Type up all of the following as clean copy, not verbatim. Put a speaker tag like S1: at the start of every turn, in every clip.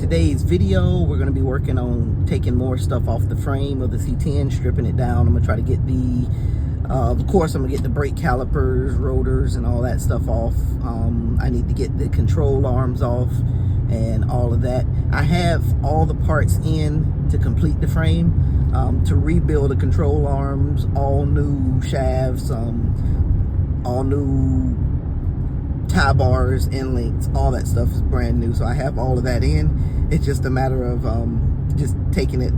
S1: today's video, we're going to be working on taking more stuff off the frame of the C10, stripping it down. I'm going to try to get the, of course, I'm going to get the brake calipers, rotors, and all that stuff off. I need to get the control arms off and all of that. I have all the parts in to complete the frame, to rebuild the control arms, all new shafts, all new tie bars, end links, all that stuff is brand new. So I have all of that in. It's just a matter of just taking it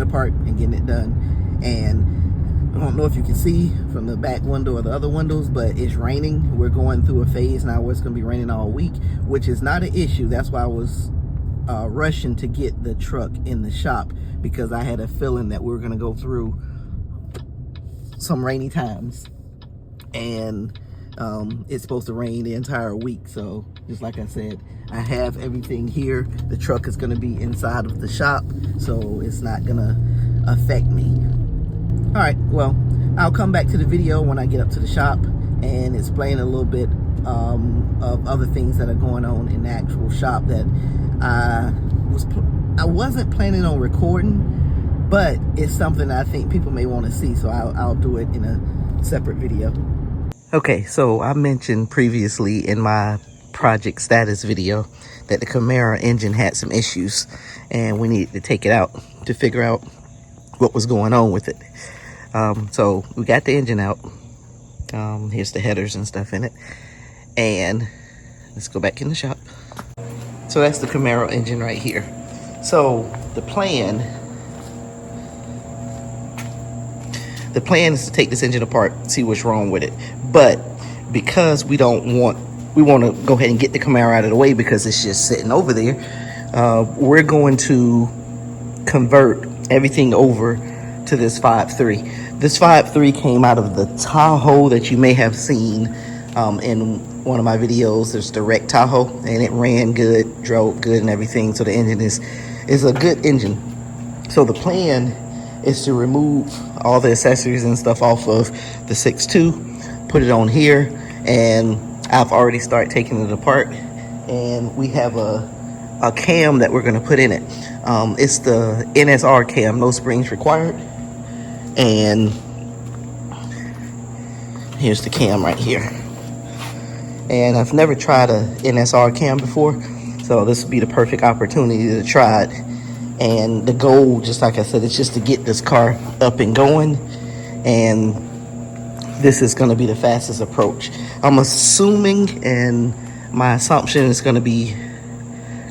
S1: apart and getting it done. And I don't know if you can see from the back window or the other windows, but it's raining. We're going through a phase now where it's going to be raining all week, which is not an issue. That's why I was rushing to get the truck in the shop, because I had a feeling that we were going to go through some rainy times. And it's supposed to rain the entire week. So just like I said, I have everything here. The truck is going to be inside of the shop, so it's not going to affect me. All right, well, I'll come back to the video when I get up to the shop and explain a little bit of other things that are going on in the actual shop that I wasn't planning on recording, but it's something that I think people may want to see, so I'll do it in a separate video. Okay, so I mentioned previously in my project status video that the Camaro engine had some issues and we needed to take it out to figure out what was going on with it. So we got the engine out. Here's the headers and stuff in it. And let's go back in the shop. So that's the Camaro engine right here. So the plan is to take this engine apart, see what's wrong with it. But because we want to go ahead and get the Camaro out of the way because it's just sitting over there, we're going to convert everything over to this 5.3. This 5.3 came out of the Tahoe that you may have seen in one of my videos. There's direct Tahoe, and it ran good, drove good and everything. So the engine is a good engine. So the plan is to remove all the accessories and stuff off of the 6.2, put it on here, and I've already started taking it apart, and we have a cam that we're going to put in it. It's the NSR cam, no springs required, and here's the cam right here. And I've never tried a NSR cam before, so this would be the perfect opportunity to try it. And the goal, just like I said, is just to get this car up and going, and this is going to be the fastest approach. I'm assuming, and my assumption is going to be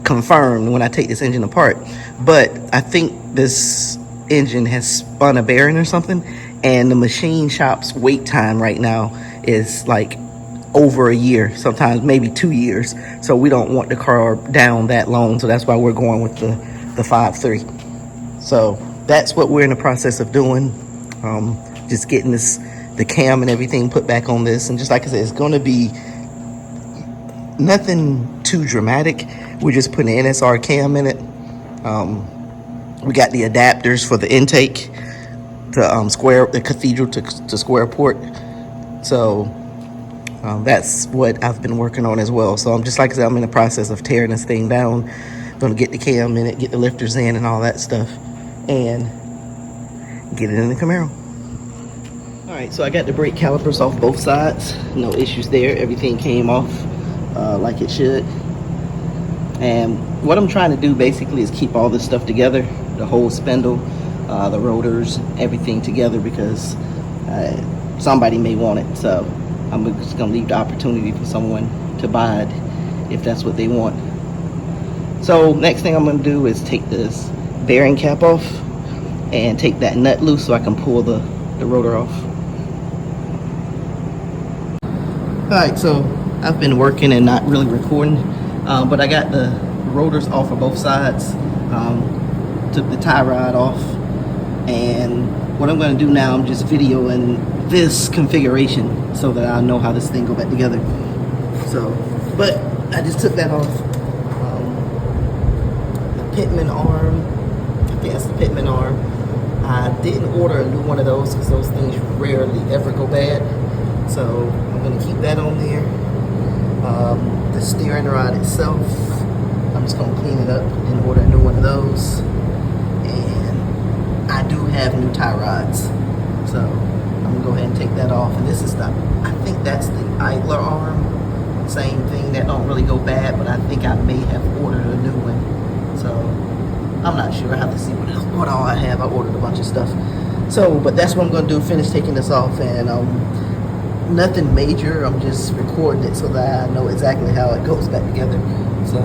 S1: confirmed when I take this engine apart, but I think this engine has spun a bearing or something, and the machine shop's wait time right now is like over a year, sometimes maybe 2 years. So we don't want the car down that long, so that's why we're going with the 5.3. So that's what we're in the process of doing, just getting the cam and everything put back on this. And just like I said, it's going to be nothing too dramatic. We're just putting the NSR cam in it. We got the adapters for the intake to square the cathedral to square port. So that's what I've been working on as well. So I'm just like I said, I'm in the process of tearing this thing down. Gonna get the cam in it, get the lifters in and all that stuff, and get it in the Camaro. All right, so I got the brake calipers off both sides. No issues there. Everything came off like it should. And what I'm trying to do basically is keep all this stuff together, the whole spindle, the rotors, everything together, because somebody may want it. So I'm just gonna leave the opportunity for someone to buy it if that's what they want. So next thing I'm going to do is take this bearing cap off and take that nut loose so I can pull the rotor off. Alright, so I've been working and not really recording, but I got the rotors off of both sides, took the tie rod off, and what I'm going to do now, I'm just videoing this configuration so that I know how this thing go back together. So, but I just took that off. Pitman arm, I think that's the Pitman arm. I didn't order a new one of those because those things rarely ever go bad, so I'm going to keep that on there. The steering rod itself, I'm I'm just gonna clean it up and order a new one of those. And I do have new tie rods, so I'm gonna go ahead and take that off. And this is the, I think that's the idler arm. Same thing, that don't really go bad, but I think I may have ordered a new one. So I'm not sure. I have to see what all I have. I ordered a bunch of stuff. So, but that's what I'm gonna do. Finish taking this off, and nothing major. I'm just recording it so that I know exactly how it goes back together. So,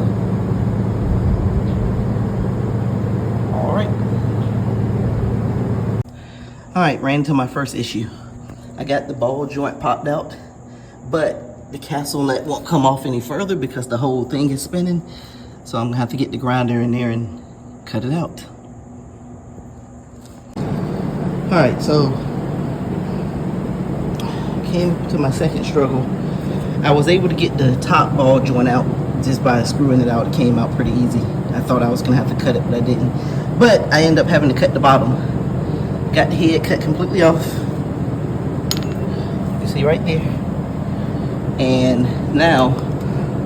S1: all right, ran into my first issue. I got the ball joint popped out, but the castle nut won't come off any further because the whole thing is spinning. So I'm gonna have to get the grinder in there and cut it out. All right, so came to my second struggle. I was able to get the top ball joint out just by screwing it out. It came out pretty easy. I thought I was gonna have to cut it, but I didn't. But I ended up having to cut the bottom. Got the head cut completely off. You see right there. And now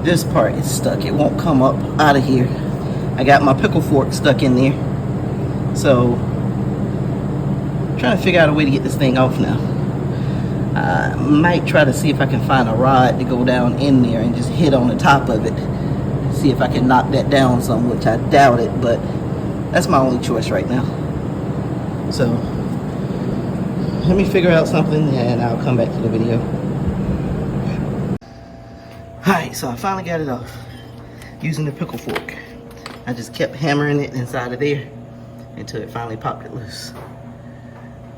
S1: this part is stuck. It won't come up out of here. I got my pickle fork stuck in there. So trying to figure out a way to get this thing off now. I might try to see if I can find a rod to go down in there and just hit on the top of it. See if I can knock that down some, which I doubt it, but that's my only choice right now. So let me figure out something and I'll come back to the video. Alright, so I finally got it off using the pickle fork. I just kept hammering it inside of there until it finally popped it loose.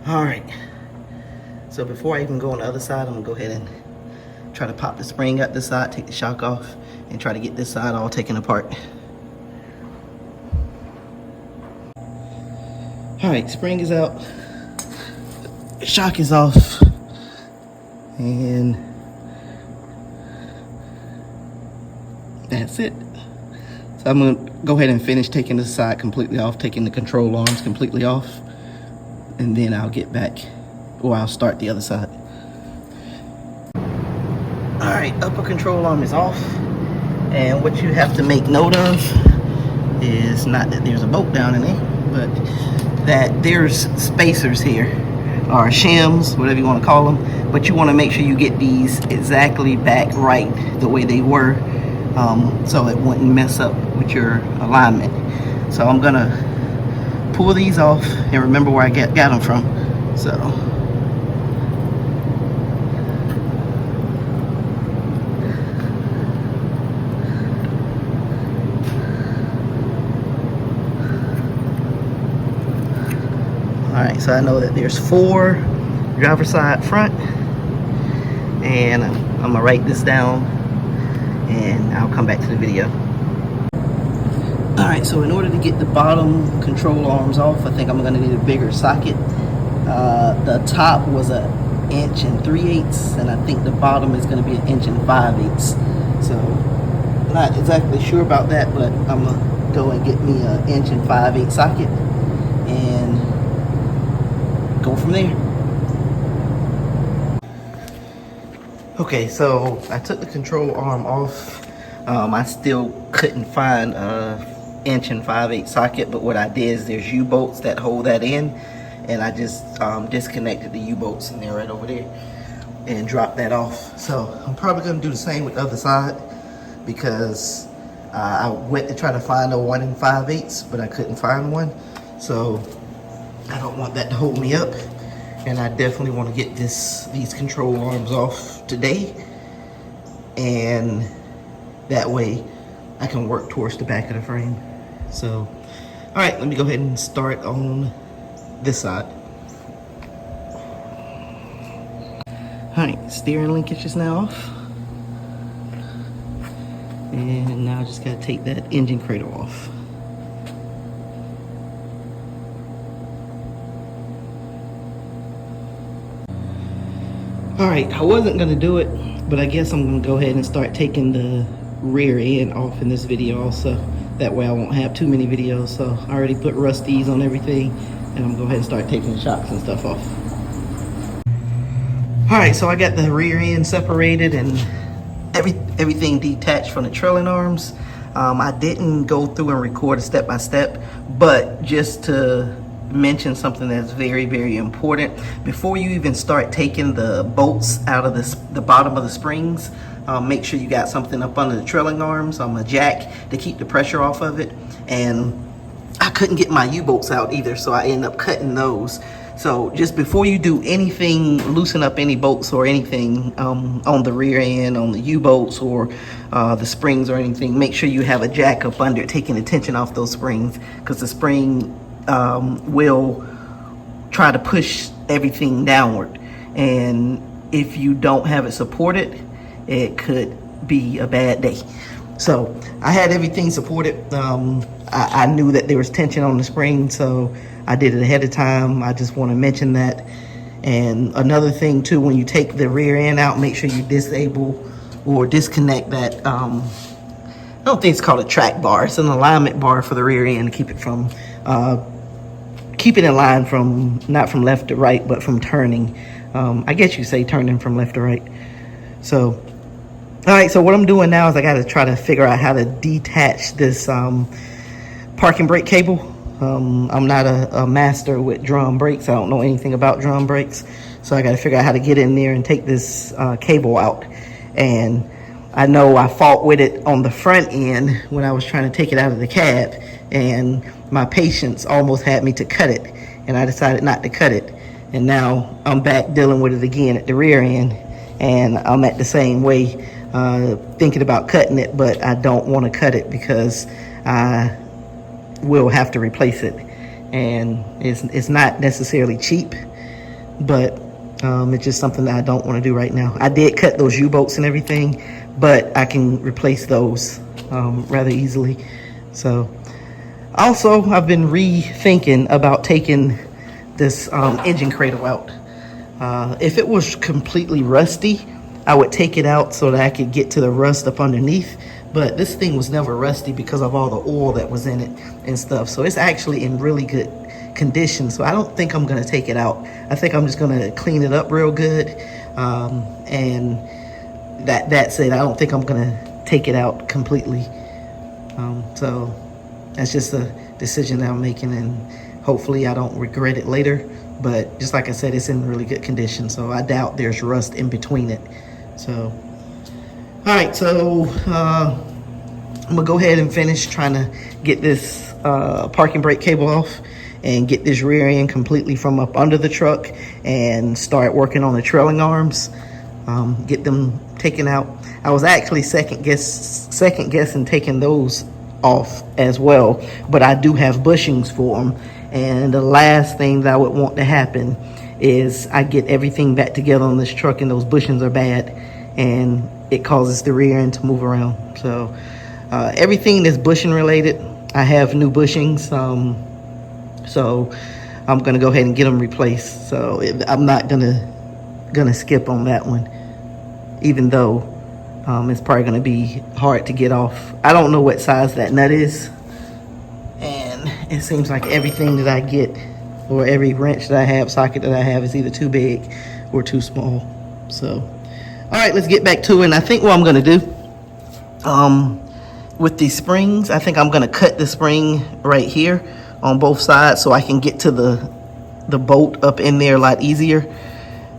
S1: Alright, so before I even go on the other side, I'm gonna go ahead and try to pop the spring out this side, take the shock off, and try to get this side all taken apart. Alright, spring is out, shock is off, and that's it. So I'm gonna go ahead and finish taking this side completely off, taking the control arms completely off, and then I'll get back, or I'll start the other side. All right, upper control arm is off, and what you have to make note of is not that there's a bolt down in there, but that there's spacers here, or shims, whatever you want to call them, but you want to make sure you get these exactly back right the way they were, so it wouldn't mess up with your alignment. So I'm gonna pull these off and remember where I got them from. So alright, so I know that there's 4 driver side front, and I'm gonna write this down and I'll come back to the video. Alright, so in order to get the bottom control arms off, I think I'm going to need a bigger socket. The top was 1 3/8 inches, and I think the bottom is going to be 1 5/8 inches. So, not exactly sure about that, but I'm going to go and get me 1 5/8 inches socket and go from there. Okay, so I took the control arm off. I still couldn't find 1 5/8 inches socket, but what I did is there's U-bolts that hold that in, and I just disconnected the U-bolts in there right over there and dropped that off. So I'm probably going to do the same with the other side, because I went to try to find a 1 5/8 inches, but I couldn't find one. So I don't want that to hold me up, and I definitely want to get these control arms off today, and that way I can work towards the back of the frame. So, all right, let me go ahead and start on this side. All right, steering linkage is now off. And now I just gotta take that engine cradle off. All right, I wasn't gonna do it, but I guess I'm gonna go ahead and start taking the rear end off in this video also. That way I won't have too many videos. So I already put rusties on everything, and I'm gonna go ahead and start taking the shocks and stuff off. All right, so I got the rear end separated and everything detached from the trailing arms. I didn't go through and record a step-by-step, but just to mention something that's very, very important. Before you even start taking the bolts out of the bottom of the springs, make sure you got something up under the trailing arms, a jack to keep the pressure off of it. And I couldn't get my U-bolts out either, so I ended up cutting those. So just before you do anything, loosen up any bolts or anything on the rear end, on the U-bolts or the springs or anything, make sure you have a jack up under it, taking the tension off those springs, because the spring will try to push everything downward. And if you don't have it supported, it could be a bad day. So I had everything supported. I knew that there was tension on the spring, so I did it ahead of time. I just want to mention that. And another thing too, when you take the rear end out, make sure you disable or disconnect that. I don't think it's called a track bar. It's an alignment bar for the rear end to keep it from, keep it in line from, not from left to right, but from turning. I guess you say turning from left to right. So, all right, so what I'm doing now is I got to try to figure out how to detach this parking brake cable. I'm not a master with drum brakes. I don't know anything about drum brakes. So I got to figure out how to get in there and take this cable out. And I know I fought with it on the front end when I was trying to take it out of the cab. And my patience almost had me to cut it. And I decided not to cut it. And now I'm back dealing with it again at the rear end. And I'm at the same way, thinking about cutting it. But I don't want to cut it because I will have to replace it, and it's not necessarily cheap, but it's just something that I don't want to do right now. I did cut those U-bolts and everything, but I can replace those rather easily. So also I've been rethinking about taking this engine cradle out. If it was completely rusty, I would take it out so that I could get to the rust up underneath. But this thing was never rusty because of all the oil that was in it and stuff. So it's actually in really good condition. So I don't think I'm gonna take it out. I think I'm just gonna clean it up real good. And that's it. I don't think I'm gonna take it out completely. So that's just a decision that I'm making, and hopefully I don't regret it later. But just like I said, it's in really good condition. So I doubt there's rust in between it. So. All right, so I'm gonna go ahead and finish trying to get this parking brake cable off and get this rear end completely from up under the truck and start working on the trailing arms, get them taken out. I was actually second guessing taking those off as well, but I do have bushings for them. And the last thing that I would want to happen is I get everything back together on this truck and those bushings are bad, and it causes the rear end to move around. So everything that's bushing related, I have new bushings. So I'm gonna go ahead and get them replaced. So I'm not gonna skip on that one, even though it's probably gonna be hard to get off. I don't know what size that nut is, and it seems like everything that I get, or every wrench that I have, socket that I have, is either too big or too small. So all right, let's get back to it. And I think what I'm gonna do with these springs, I think I'm gonna cut the spring right here on both sides so I can get to the bolt up in there a lot easier,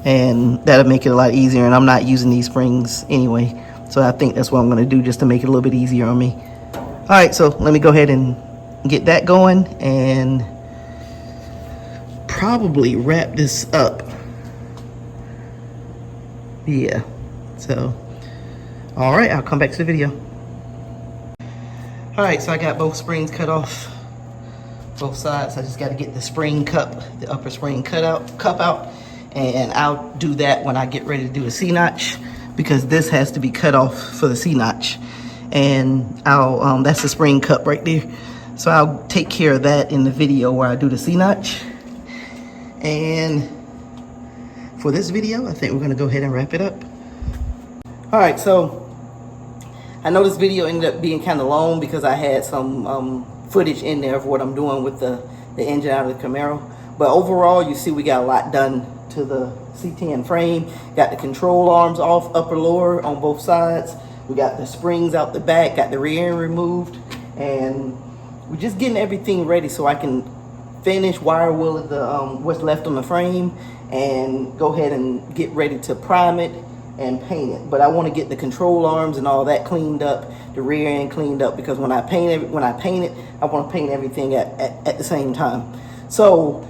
S1: and that'll make it a lot easier. And I'm not using these springs anyway, so I think that's what I'm gonna do just to make it a little bit easier on me. All right, so let me go ahead and get that going and probably wrap this up. Yeah. So, all right, I'll come back to the video. All right, so I got both springs cut off, both sides. I just got to get the spring cup, the upper spring cup out, and I'll do that when I get ready to do a C-notch, because this has to be cut off for the C-notch. And I'll, that's the spring cup right there. So I'll take care of that in the video where I do the C-notch. And for this video, I think we're gonna go ahead and wrap it up. All right, so I know this video ended up being kind of long because I had some footage in there of what I'm doing with the engine out of the Camaro. But overall, you see we got a lot done to the C10 frame. Got the control arms off, upper lower on both sides. We got the springs out the back, got the rear end removed, and we're just getting everything ready so I can finish wire wheeling the what's left on the frame and go ahead and get ready to prime it and paint it. But I want to get the control arms and all that cleaned up, the rear end cleaned up, because when I paint it, I want to paint everything at the same time. So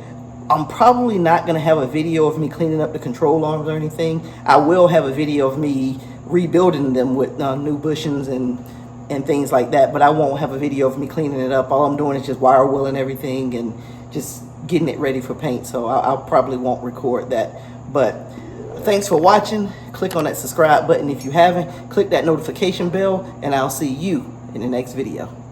S1: I'm probably not going to have a video of me cleaning up the control arms or anything. I will have a video of me rebuilding them with new bushings and things like that, but I won't have a video of me cleaning it up. All I'm doing is just wire wheeling everything and just getting it ready for paint. So I probably won't record that. But thanks for watching. Click on that subscribe button if you haven't. Click that notification bell, and I'll see you in the next video.